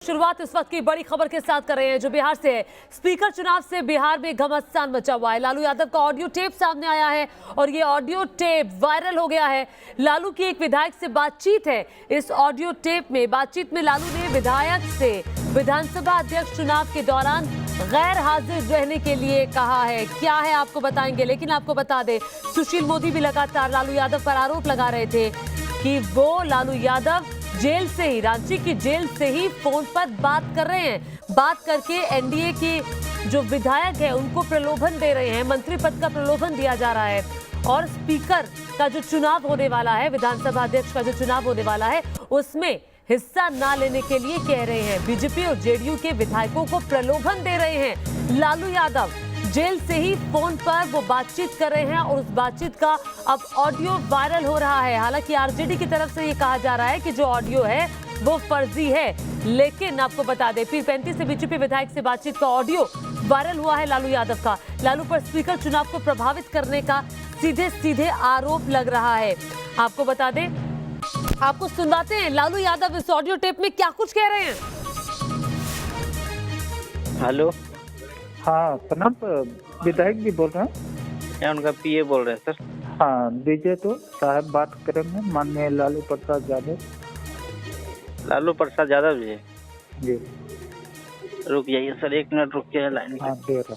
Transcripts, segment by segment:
शुरुआत इस वक्त की बड़ी खबर के साथ कर रहे हैं जो बिहार से है। स्पीकर चुनाव से बिहार में घमासान मचा हुआ है। लालू यादव का ऑडियो टेप सामने आया है और ये ऑडियो टेप वायरल हो गया है। लालू की एक विधायक से बातचीत है। इस ऑडियो टेप में बातचीत में लालू ने विधायक से विधानसभा अध्यक्ष चुनाव के दौरान गैर हाजिर रहने के लिए कहा है। क्या है आपको बताएंगे, लेकिन आपको बता दें सुशील मोदी भी लगातार लालू यादव पर आरोप लगा रहे थे कि वो लालू यादव जेल से ही, रांची की जेल से ही फोन पर बात कर रहे हैं। बात करके एनडीए के जो विधायक है उनको प्रलोभन दे रहे हैं, मंत्री पद का प्रलोभन दिया जा रहा है। और स्पीकर का जो चुनाव होने वाला है, विधानसभा अध्यक्ष का जो चुनाव होने वाला है, उसमें हिस्सा ना लेने के लिए कह रहे हैं। बीजेपी और जेडीयू के विधायकों को प्रलोभन दे रहे हैं। लालू यादव जेल से ही फोन पर वो बातचीत कर रहे हैं और उस बातचीत का अब ऑडियो वायरल हो रहा है। हालांकि आरजेडी की तरफ से ये कहा जा रहा है कि जो ऑडियो है वो फर्जी है, लेकिन आपको बता दें पीर 35 से बीजेपी विधायक से बातचीत का ऑडियो वायरल हुआ है लालू यादव का। लालू पर स्पीकर चुनाव को प्रभावित करने का सीधे सीधे आरोप लग रहा है। आपको बता दें, आपको सुनवाते हैं लालू यादव इस ऑडियो टेप में क्या कुछ कह रहे हैं। हेलो, हाँ प्रणाम, विधायक जी बोल रहे हैं। मैं उनका पीए बोल रहे हैं सर। हाँ दीजिए तो साहब बात करेंगे। माननीय लालू प्रसाद यादव। लालू प्रसाद यादव जी, जी रुक जाइए सर, 1 मिनट रुक जाइए लाइन पे। हाँ दे रहे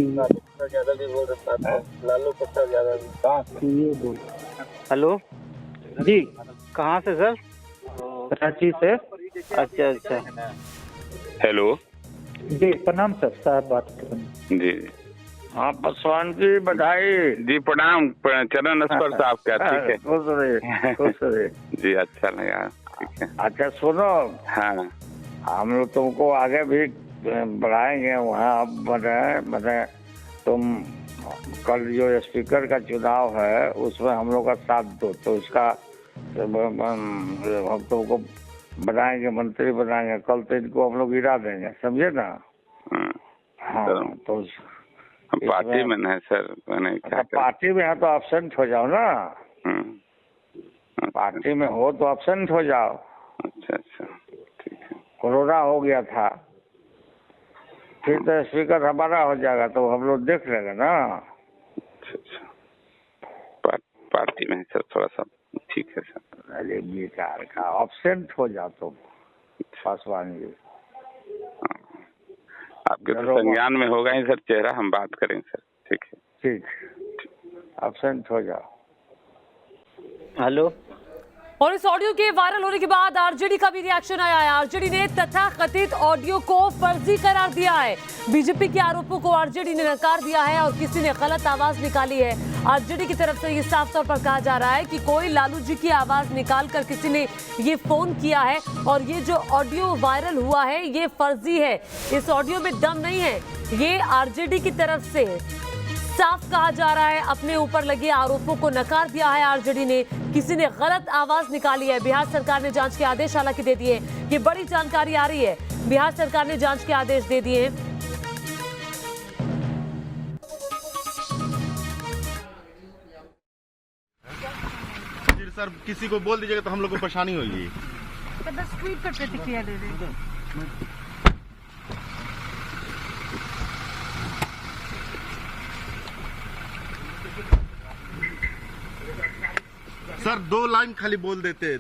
लालू प्रसाद यादव भी बोल रहे हैं। लालू प्रसाद यादव ये बोल। हेलो जी कहाँ से सर? रांची से। अच्छा अच्छा। हेलो जी प्रणाम सर, साहब बात करेंगे। जी। हाँ पासवान की बधाई जी, प्रणाम। चरण स्पर्श आपका, ठीक है। खुश रहे, खुश रहे। जी अच्छा लगा, ठीक है। अच्छा सुनो, हाँ हम लोग तुमको आगे भी बढ़ाएंगे। वहाँ अब बने तुम कल जो स्पीकर का चुनाव है उसमें हम लोग का साथ दो, तो उसका हम तुमको बनाएंगे, मंत्री बनाएंगे। कल तो इनको हम लोग गिरा देंगे, समझे ना। हाँ तो हम पार्टी में नहीं सर, मैंने क्या पार्टी में है तो एब्सेंट हो जाओ ना। पार्टी में हो तो एब्सेंट हो जाओ। अच्छा अच्छा, ठीक है। कोरोना हो गया था, फिर तो स्पीकर हमारा हो जाएगा तो हम लोग देख लेंगे ना। अच्छा अच्छा, पार्टी में है सर, थोड़ा सा ठीक है सर। अरे बेकार का, एब्सेंट हो जाओ तुम पासवान जी। आपके तो संज्ञान में होगा ही सर चेहरा, हम बात करेंगे सर, ठीक है। ठीक, एब्सेंट हो जाओ। हेलो। और इस ऑडियो के वायरल होने के बाद आरजेडी का भी रिएक्शन आया है। आरजेडी ने तथाकथित ऑडियो को फर्जी करार दिया है। बीजेपी के आरोपों को आरजेडी ने नकार दिया है और किसी ने गलत आवाज निकाली है। आरजेडी की तरफ से ये साफ तौर पर कहा जा रहा है कि कोई लालू जी की आवाज निकालकर किसी ने ये फोन किया है और ये जो ऑडियो वायरल हुआ है ये फर्जी है। इस ऑडियो में दम नहीं है। ये आरजेडी की तरफ से साफ कहा जा रहा है। अपने ऊपर लगे आरोपों को नकार दिया है आरजेडी ने। किसी ने गलत आवाज निकाली है। बिहार सरकार ने जांच के आदेश हालांकि दे दिए। ये बड़ी जानकारी आ रही है, बिहार सरकार ने जांच के आदेश दे दिए हैं। सर किसी को बोल दीजिएगा तो हम लोग को परेशानी होगी। तो बस ट्वीट पर प्रतिक्रिया दे दें। सर 2 लाइन खाली बोल देते।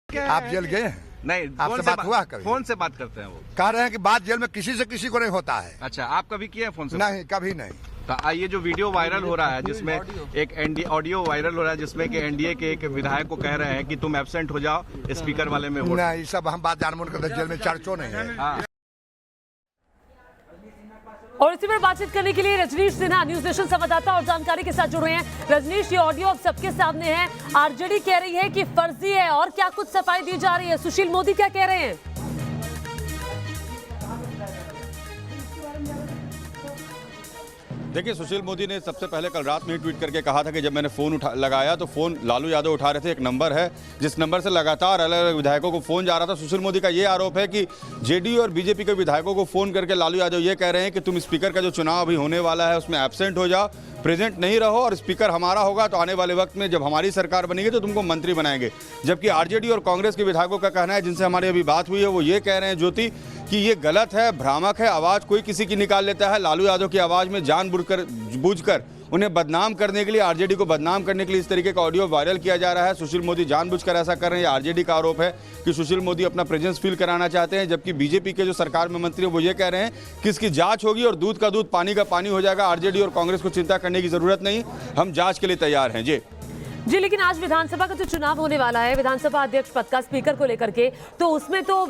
आप जेल गए हैं? नहीं, आपसे बात हुआ कभी? फोन से बात करते हैं वो। कह रहे हैं कि बात जेल में किसी से किसी को नहीं होता है। अच्छा, आप कभी किए हैं फोन से? नहीं, कभी नहीं। तो ये जो वीडियो वायरल हो रहा है जिसमें एक ऑडियो वायरल हो रहा है जिसमें कि एनडीए के एक विधायक को कह रहे हैं कि तुम एब्सेंट हो जाओ स्पीकर वाले में वोट। नहीं, सब हम बात जानबूझ करते, जेल में चर्चो नहीं है। हाँ। और इसी पर बातचीत करने के लिए रजनीश सिन्हा न्यूज नेशन संवाददाता और जानकारी के साथ जुड़ रहे हैं। रजनीश, ये ऑडियो अब सबके सामने है। आरजेडी कह रही है कि फर्जी है और क्या कुछ सफाई दी जा रही है। सुशील मोदी क्या कह रहे हैं? देखिए, सुशील मोदी ने सबसे पहले कल रात में ही ट्वीट करके कहा था कि जब मैंने फ़ोन लगाया तो फ़ोन लालू यादव उठा रहे थे। एक नंबर है जिस नंबर से लगातार अलग अलग विधायकों को फ़ोन जा रहा था। सुशील मोदी का ये आरोप है कि जेडीयू और बीजेपी के विधायकों को फ़ोन करके लालू यादव ये कह रहे हैं कि तुम स्पीकर का जो चुनाव अभी होने वाला है उसमें एब्सेंट हो जाओ, प्रेजेंट नहीं रहो, और स्पीकर हमारा होगा तो आने वाले वक्त में जब हमारी सरकार बनेगी तो तुमको मंत्री बनाएंगे। जबकि आरजेडी और कांग्रेस के विधायकों का कहना है, जिनसे हमारी अभी बात हुई है, वो ये कह रहे हैं ज्योति कि ये गलत है, भ्रामक है, आवाज़ कोई किसी की निकाल लेता है। लालू यादव की आवाज़ में जानबूझकर उन्हें बदनाम करने के लिए, आरजेडी को बदनाम करने के लिए इस तरीके का ऑडियो वायरल किया जा रहा है। सुशील मोदी जानबूझकर ऐसा कर रहे हैं। आरजेडी का आरोप है कि सुशील मोदी अपना प्रेजेंस फील कराना चाहते हैं, जबकि बीजेपी के जो सरकार में मंत्री हैं वो ये कह रहे हैं कि इसकी जांच होगी और दूध का दूध पानी का पानी हो जाएगा। आरजेडी और कांग्रेस को चिंता करने की जरूरत नहीं, हम जांच के लिए तैयार हैं। जी, लेकिन आज विधानसभा का जो चुनाव होने वाला है, विधानसभा अध्यक्ष पद का, स्पीकर को लेकर के, तो उसमें तो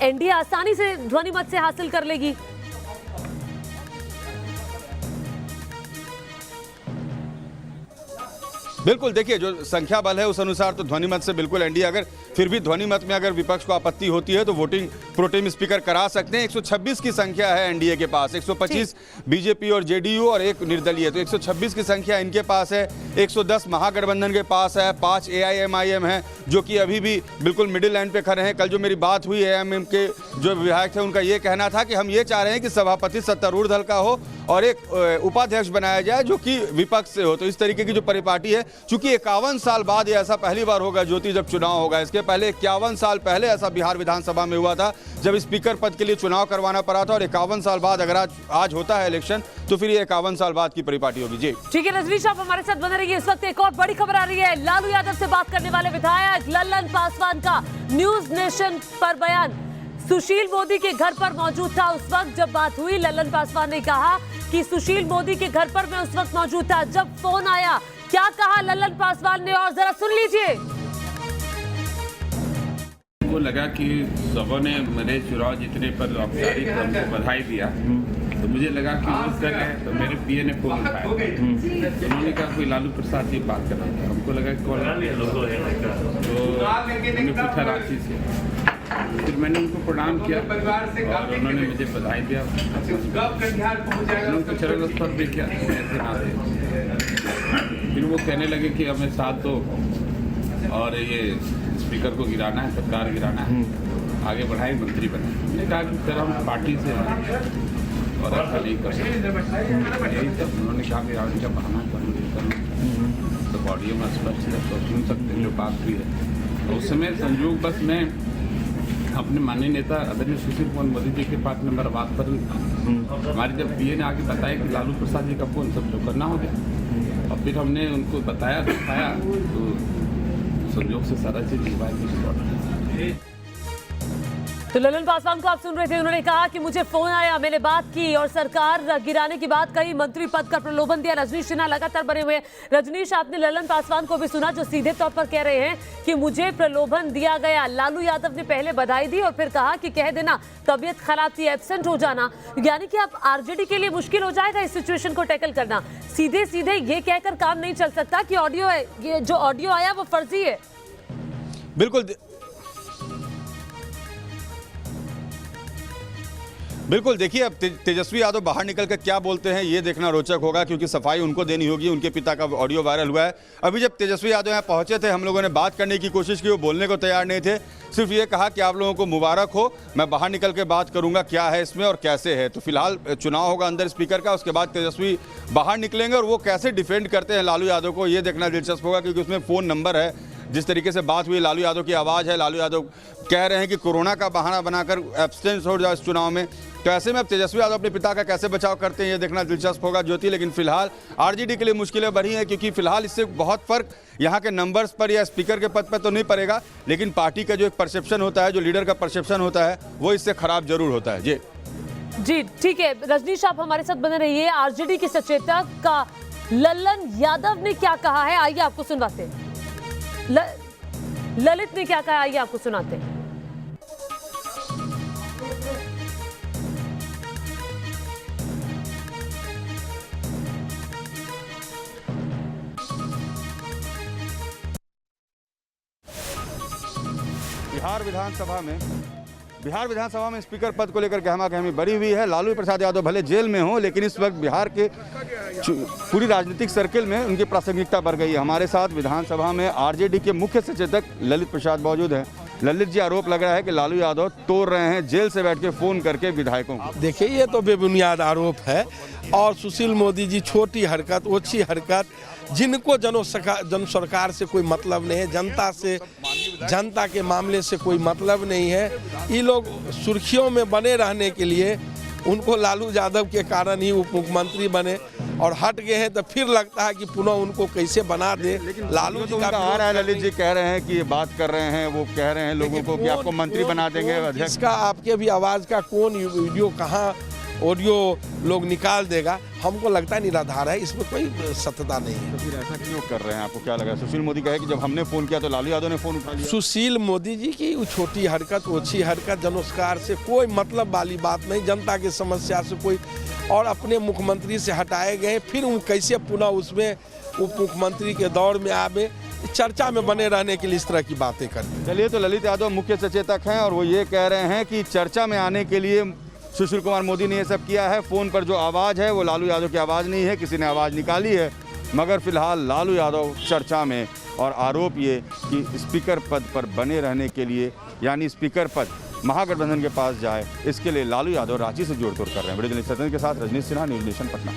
एनडीए आसानी से ध्वनि मत से हासिल कर लेगी। बिल्कुल, देखिए जो संख्या बल है उस अनुसार तो ध्वनि मत से बिल्कुल एनडीए, अगर फिर भी ध्वनि मत में अगर विपक्ष को आपत्ति होती है तो वोटिंग प्रोटेम स्पीकर करा सकते हैं। 126 की संख्या है एनडीए के पास, 125 बीजेपी और जेडीयू और एक निर्दलीय, तो 126 की संख्या इनके पास है। 110 महागठबंधन के पास है, 5 एआईएमआईएम है जो कि अभी भी बिल्कुल मिडिल लाइन पे खड़े हैं। कल जो मेरी बात हुई एआईएमआईएम के जो विधायक थे, उनका ये कहना था कि हम ये चाह रहे हैं कि सभापति सत्तारूढ़ दल का हो और एक उपाध्यक्ष बनाया जाए जो कि विपक्ष से हो। तो इस तरीके की जो परिपाटी है, चूंकि 51 साल बाद ये ऐसा पहली बार होगा ज्योति जब चुनाव होगा। इसके पहले 51 साल पहले ऐसा बिहार विधानसभा में हुआ था जब स्पीकर पद के लिए चुनाव करवाना पड़ा था, और 51 साल बाद अगर आज होता है इलेक्शन तो फिर ये 51 साल बाद की परिपाटी होगी। जी ठीक है रजनीश, आप हमारे साथ बने रहिए। इस वक्त एक और बड़ी खबर आ रही है। लालू यादव से बात करने वाले विधायक लल्लन पासवान का न्यूज नेशन पर बयान। सुशील मोदी के घर पर मौजूद था उस वक्त जब बात हुई। लल्लन पासवान ने कहा कि सुशील मोदी के घर पर मैं उस वक्त मौजूद था जब फोन आया। क्या कहा लल्लन पासवान ने, और जरा सुन लीजिए। को लगा कि सबों ने मेरे चुनाव जीतने पर औपचारिक हमको बधाई दिया, तो मुझे लगा कि उस जगह तो मेरे पीए ने फोन उठाया। उन्होंने कहा कोई लालू प्रसाद जी बात कर रहा था। हमको लगा कि कौन, तो हमने पूछा रांची से, फिर मैंने उनको प्रणाम किया और उन्होंने मुझे बधाई दिया। उनको चरण स्पर्श भी किया, ऐसे ना थे। फिर वो कहने लगे कि हमें साथ दो और ये स्पीकर को गिराना है, सरकार गिराना है, आगे बढ़ाए, मंत्री बने। मैंने कहा कि सर हम पार्टी से हैं और ऐसा नहीं कर सकते। यही सब उन्होंने कहा कि आज का बहाना करूँ तो ऑडियो में स्पष्ट तो सुन सकते हैं जो बात हुई है। तो उस समय संयोग बस मैं अपने माननीय नेता आदरणीय सुशील कुमार मोदी जी के पास में बात कर रही था। हमारे जब पीए ने आके बताया कि लालू प्रसाद जी का फोन सब जो करना हो गया, और फिर हमने उनको बताया, दिखाया, तो संयोग से सारा चीज मोबाइल। तो लल्लन पासवान को आप सुन रहे थे। उन्होंने कहा कि मुझे फोन आया, मैंने बात की और सरकार गिराने की बात कही, मंत्री पद का प्रलोभन दिया। रजनीश सिन्हा लगातार बने हुए हैं। रजनीश, आपने लल्लन पासवान को भी सुना जो सीधे तौर पर कह रहे हैं कि मुझे प्रलोभन दिया गया। लालू यादव ने पहले बधाई दी और फिर कहा कि कह देना तबीयत खराब थी, एब्सेंट हो जाना, यानी कि अब आरजेडी के लिए मुश्किल हो जाएगा इस सिचुएशन को टैकल करना। सीधे सीधे ये कहकर काम नहीं चल सकता कि ऑडियो है, ये जो ऑडियो आया वो फर्जी है। बिल्कुल, देखिए अब तेजस्वी यादव बाहर निकल कर क्या बोलते हैं ये देखना रोचक होगा, क्योंकि सफाई उनको देनी होगी। उनके पिता का ऑडियो वायरल हुआ है। अभी जब तेजस्वी यादव यहाँ पहुंचे थे, हम लोगों ने बात करने की कोशिश की, वो बोलने को तैयार नहीं थे। सिर्फ ये कहा कि आप लोगों को मुबारक हो, मैं बाहर निकल के बात करूंगा क्या है इसमें और कैसे है। तो फिलहाल चुनाव होगा अंदर स्पीकर का, उसके बाद तेजस्वी बाहर निकलेंगे और वो कैसे डिफेंड करते हैं लालू यादव को, ये देखना दिलचस्प होगा, क्योंकि उसमें फ़ोन नंबर है। जिस तरीके से बात हुई, लालू यादव की आवाज़ है, लालू यादव कह रहे हैं कि कोरोना का बहाना बनाकर एब्सेंट हो जाए इस चुनाव में। तो ऐसे में अब तेजस्वी यादव अपने पिता का कैसे बचाव करते हैं ये देखना दिलचस्प होगा ज्योति। लेकिन फिलहाल आरजेडी के लिए मुश्किलें बढ़ी हैं, क्योंकि फिलहाल इससे बहुत फर्क यहाँ के नंबर्स पर या स्पीकर के पद पर तो नहीं पड़ेगा, लेकिन पार्टी का जो एक परसेप्शन होता है, जो लीडर का परसेप्शन होता है, वो इससे खराब जरूर होता है। जी ठीक है रजनीश, आप हमारे साथ बने रहिए। आरजेडी के सचेतक का लल्लन यादव ने क्या कहा है, आइए आपको सुनवाते हैं। ललित ने क्या कहा, आइए आपको सुनाते हैं। बिहार विधानसभा में बिहार विधानसभा में स्पीकर पद को लेकर गहमागहमी बढ़ी हुई है। लालू प्रसाद यादव भले जेल में हों, लेकिन इस वक्त बिहार के पूरी राजनीतिक सर्किल में उनकी प्रासंगिकता बढ़ गई है। हमारे साथ विधानसभा में आरजेडी के मुख्य सचेतक ललित प्रसाद मौजूद हैं। ललित जी, आरोप लग रहा है कि लालू यादव तोड़ रहे हैं जेल से बैठ के फोन करके विधायकों को। देखिए, ये तो बेबुनियाद आरोप है और सुशील मोदी जी छोटी हरकत, ओछी हरकत, जिनको जन सरकार से कोई मतलब नहीं है, जनता के मामले से कोई मतलब नहीं है। ये लोग सुर्खियों में बने रहने के लिए उनको लालू यादव के कारण ही उप मुख्यमंत्री बने और हट गए हैं, तो फिर लगता है कि पुनः उनको कैसे बना दे। लालू जी का आ रहा है, ललित जी कह रहे हैं कि ये बात कर रहे हैं, वो कह रहे हैं लोगों को कि आपको मंत्री बना देंगे। इसका आपके भी आवाज़ का कौन वीडियो कहाँ ऑडियो लोग निकाल देगा, हमको लगता है निराधार है, इसमें कोई सत्यता नहीं है। तो फिर ऐसा क्यों कर रहे हैं? आपको क्या लगा? सुशील मोदी कहे कि जब हमने फोन किया तो लालू यादव ने फोन उठा लिया। सुशील मोदी जी की छोटी हरकत, ओछी हरकत, जनोस्कार से कोई मतलब वाली बात नहीं, जनता की समस्या से कोई, और अपने मुख्यमंत्री से हटाए गए, फिर वो कैसे पुनः उसमें उप मुख्यमंत्री के दौर में आवे, चर्चा में बने रहने के लिए इस तरह की बातें करते। चलिए, तो ललित यादव मुख्य सचेतक हैं और वो ये कह रहे हैं कि चर्चा में आने के लिए सुशील कुमार मोदी ने ये सब किया है। फ़ोन पर जो आवाज़ है वो लालू यादव की आवाज़ नहीं है, किसी ने आवाज़ निकाली है। मगर फिलहाल लालू यादव चर्चा में, और आरोप ये कि स्पीकर पद पर बने रहने के लिए, यानी स्पीकर पद महागठबंधन के पास जाए, इसके लिए लालू यादव रांची से जोड़ तोड़ कर रहे हैं। वीडियो जर्नलिस्ट सत्येंद्र के साथ रजनीश सिन्हा, न्यूज़ नेशन, पटना।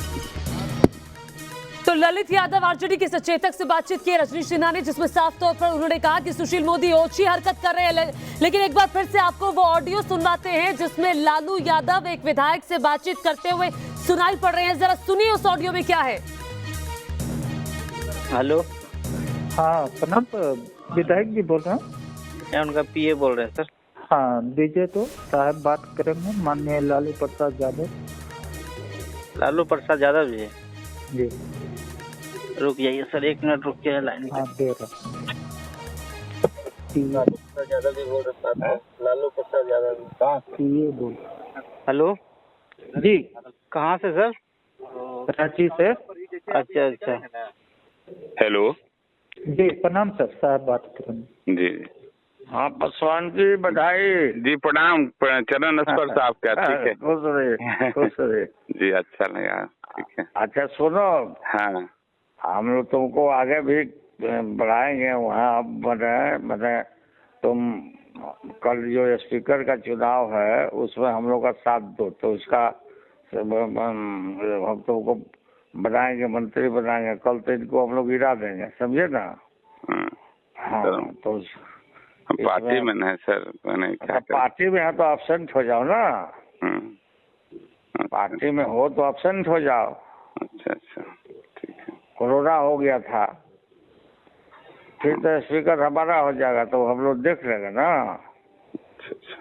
तो ललित यादव आरजेडी के सचेतक से बातचीत की रजनीश सिन्हा ने, जिसमें साफ तौर पर उन्होंने कहा कि सुशील मोदी ओछी हरकत कर रहे हैं। लेकिन एक बार फिर से आपको वो ऑडियो सुनवाते हैं जिसमें लालू यादव एक विधायक से बातचीत करते हुए सुनाई पड़ रहे हैं। जरा सुनिए उस ऑडियो में क्या है। हेलो, हाँ प्रणाम, विधायक जी बोल रहे हैं। मैं उनका पीए बोल रहे हैं सर। हाँ दीजिए तो, साहब बात करेंगे, माननीय लालू प्रसाद यादव। लालू प्रसाद यादव जी, जी रुक जाइए सर, 1 मिनट रुक के लाइन में। हाँ दे रहा। लालू प्रसाद यादव जी बोल रहे हैं। लालू प्रसाद यादव जी, ये बोल। हेलो जी, कहाँ से सर? रांची से। अच्छा अच्छा। हेलो जी प्रणाम सर, साहब बात करेंगे। जी। हाँ, पासवान जी बधाई। जी प्रणाम, चरण स्पर्श साहब क्या? ठीक है, खुश रहे। जी अच्छा लगा, ठीक है। अच्छा सुनो, हाँ, हम लोग तुमको आगे भी बढ़ाएंगे वहाँ, मतलब तुम कल जो स्पीकर का चुनाव है उसमें हम लोग का साथ दो, तो उसका हम तुमको बनाएंगे, मंत्री बनाएंगे। कल तो इनको हम लोग गिरा देंगे, समझे ना? हाँ, तो पार्टी में है सर, मैंने क्या पार्टी में है तो एब्सेंट हो जाओ ना। पार्टी में हो तो एब्सेंट हो जाओ। अच्छा अच्छा, ठीक है। कोरोना हो गया था, फिर तो स्पीकर हमारा हो जाएगा, तो हम लोग देख लेंगे ना। अच्छा अच्छा,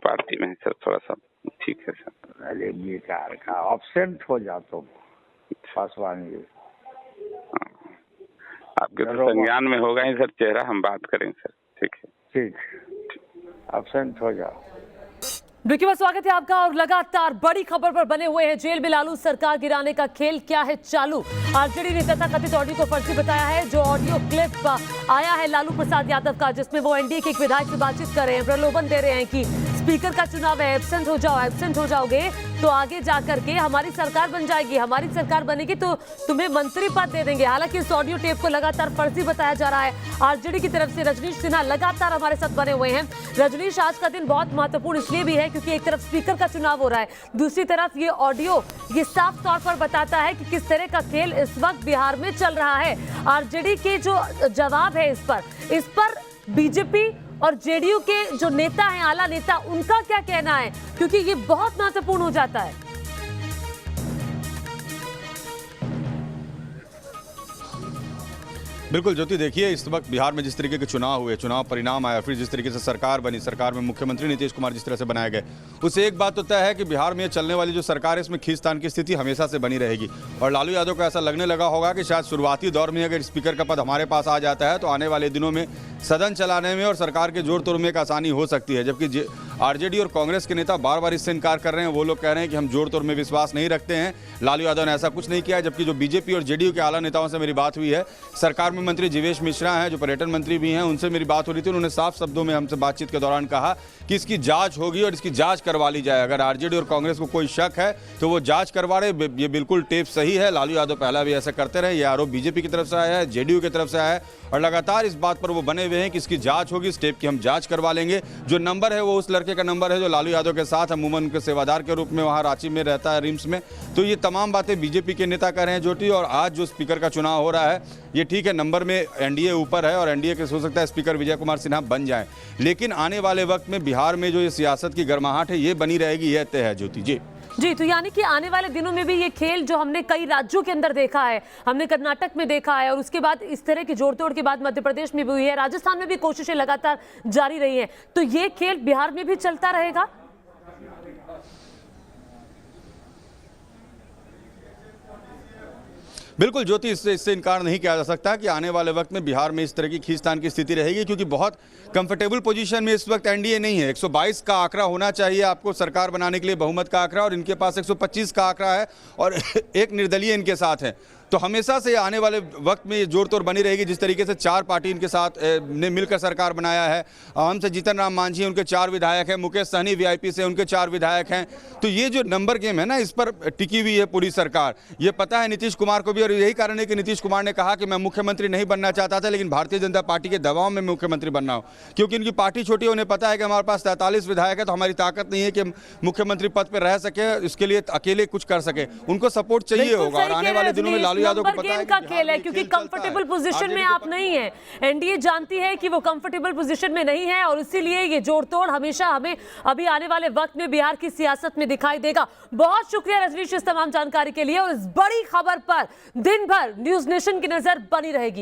पार्टी में है सर, थोड़ा सा ठीक है सर। अरे बेकार का, एब्सेंट हो जाओ तुम पासवान जी। आपके तो संज्ञान में होगा ही सर चेहरा, हम बात करेंगे सर, ठीक है। ठीक, एब्सेंट हो जाओ। ब्रेकिंग स्वागत है आपका, और लगातार बड़ी खबर पर बने हुए हैं। जेल में लालू सरकार गिराने का खेल क्या है चालू? आरजेडी ने तथाकथित ऑडियो को फर्जी बताया है। जो ऑडियो क्लिप आया है लालू प्रसाद यादव का, जिसमें वो एनडीए के एक विधायक से बातचीत कर रहे हैं, प्रलोभन दे रहे हैं कि स्पीकर का चुनाव है, एब्सेंट हो जाओ, एब्सेंट हो जाओगे तो आगे जाकर के हमारी सरकार बन जाएगी, हमारी सरकार बनेगी तो तुम्हें मंत्री पद दे देंगे। हालांकि इस ऑडियो टेप को लगातार फर्जी बताया जा रहा है। आरजेडी की तरफ से रजनीश सिन्हा लगातार हमारे साथ बने हुए हैं। रजनीश, आज का दिन बहुत महत्वपूर्ण इसलिए भी है क्योंकि एक तरफ स्पीकर का चुनाव हो रहा है, दूसरी तरफ ये ऑडियो ये साफ तौर पर बताता है कि किस तरह का खेल इस वक्त बिहार में चल रहा है। आरजेडी के जो जवाब है इस पर बीजेपी और जेडीयू के जो नेता हैं, आला नेता, उनका क्या कहना है, क्योंकि ये बहुत महत्वपूर्ण हो जाता है। बिल्कुल ज्योति, देखिए इस वक्त बिहार में जिस तरीके के चुनाव हुए, चुनाव परिणाम आया, फिर जिस तरीके से सरकार बनी, सरकार में मुख्यमंत्री नीतीश कुमार जिस तरह से बनाए गए, उससे एक बात तो तय है कि बिहार में चलने वाली जो सरकार है इसमें खींचतान की स्थिति हमेशा से बनी रहेगी। और लालू यादव को ऐसा लगने लगा होगा कि शायद शुरुआती दौर में अगर स्पीकर का पद हमारे पास आ जाता है तो आने वाले दिनों में सदन चलाने में और सरकार के जोड़ तोड़ में एक आसानी हो सकती है। जबकि आरजेडी और कांग्रेस के नेता बार बार इससे इनकार कर रहे हैं। वो लोग कह रहे हैं कि हम जोड़ तोड़ में विश्वास नहीं रखते हैं, लालू यादव ने ऐसा कुछ नहीं किया। जबकि जो बीजेपी और जेडीयू के आला नेताओं से मेरी बात हुई है, सरकार में मंत्री जीवेश मिश्रा हैं जो पर्यटन मंत्री भी हैं, उनसे मेरी बात हो रही थी। उन्होंने साफ शब्दों में हमसे बातचीत के दौरान कहा कि इसकी जांच होगी और इसकी जांच करवा ली जाए। अगर आरजेडी और कांग्रेस को कोई शक है तो वो जांच करवा रहे। ये बिल्कुल टेप सही है। लालू यादव पहला भी ऐसा करते रहे। ये आरोप बीजेपी की तरफ से आया है, जेडीयू की तरफ से आया है और लगातार इस बात पर वो बने हुए हैं कि इसकी जांच होगी, इस टेप की हम जांच करवा लेंगे। जो नंबर है वो उस लड़के का नंबर है जो लालू यादव के साथ अमूमन उनके सेवादार के रूप में वहां रांची में रहता है, रिम्स में। तो ये तमाम बातें बीजेपी के नेता कर रहे हैं ज्योति। और आज जो स्पीकर का चुनाव हो रहा है, ये ठीक है, नंबर में एनडीए ऊपर है और एनडीए के हो सकता है स्पीकर विजय कुमार सिन्हा बन जाए, लेकिन आने वाले वक्त में बिहार में जो ये सियासत की गर्माहट है ये बनी रहेगी, यह तय है ज्योति जी। तो यानी कि आने वाले दिनों में भी ये खेल जो हमने कई राज्यों के अंदर देखा है, हमने कर्नाटक में देखा है और उसके बाद इस तरह की जोड़तोड़ के बाद मध्य प्रदेश में भी हुई है, राजस्थान में भी कोशिशें लगातार जारी रही हैं, तो ये खेल बिहार में भी चलता रहेगा। बिल्कुल ज्योति, इससे इनकार नहीं किया जा सकता कि आने वाले वक्त में बिहार में इस तरह की खींचतान की स्थिति रहेगी, क्योंकि बहुत कंफर्टेबल पोजीशन में इस वक्त एनडीए नहीं है। 122 का आंकड़ा होना चाहिए आपको सरकार बनाने के लिए, बहुमत का आंकड़ा, और इनके पास 125 का आंकड़ा है और एक निर्दलीय इनके साथ है। तो हमेशा से आने वाले वक्त में ये जोड़ तोड़ बनी रहेगी। जिस तरीके से 4 पार्टी इनके साथ ने मिलकर सरकार बनाया है, हमसे जीतन राम मांझी उनके 4 विधायक हैं, मुकेश सहनी वीआईपी से उनके 4 विधायक हैं। तो ये जो नंबर गेम है ना, इस पर टिकी हुई है पूरी सरकार। ये पता है नीतीश कुमार को भी, और यही कारण है कि नीतीश कुमार ने कहा कि मैं मुख्यमंत्री नहीं बनना चाहता था, लेकिन भारतीय जनता पार्टी के दबाव में मुख्यमंत्री बनना हो, क्योंकि इनकी पार्टी छोटी है। उन्हें पता है कि हमारे पास 43 विधायक है, तो हमारी ताकत नहीं है कि मुख्यमंत्री पद पर रह सके, इसके लिए अकेले कुछ कर सके। उनको सपोर्ट चाहिए होगा और आने वाले दिनों में लालू यादव को पता है खेल है, क्योंकि कंफर्टेबल पोजीशन में आप नहीं है। एनडीए जानती है कि वो कंफर्टेबल पोजीशन में नहीं है और इसीलिए ये जोड़-तोड़ हमेशा हमें अभी आने वाले वक्त में बिहार की सियासत में दिखाई देगा। बहुत शुक्रिया रजनीश इस तमाम जानकारी के लिए, और इस बड़ी खबर पर दिन भर न्यूज नेशन की नजर बनी रहेगी।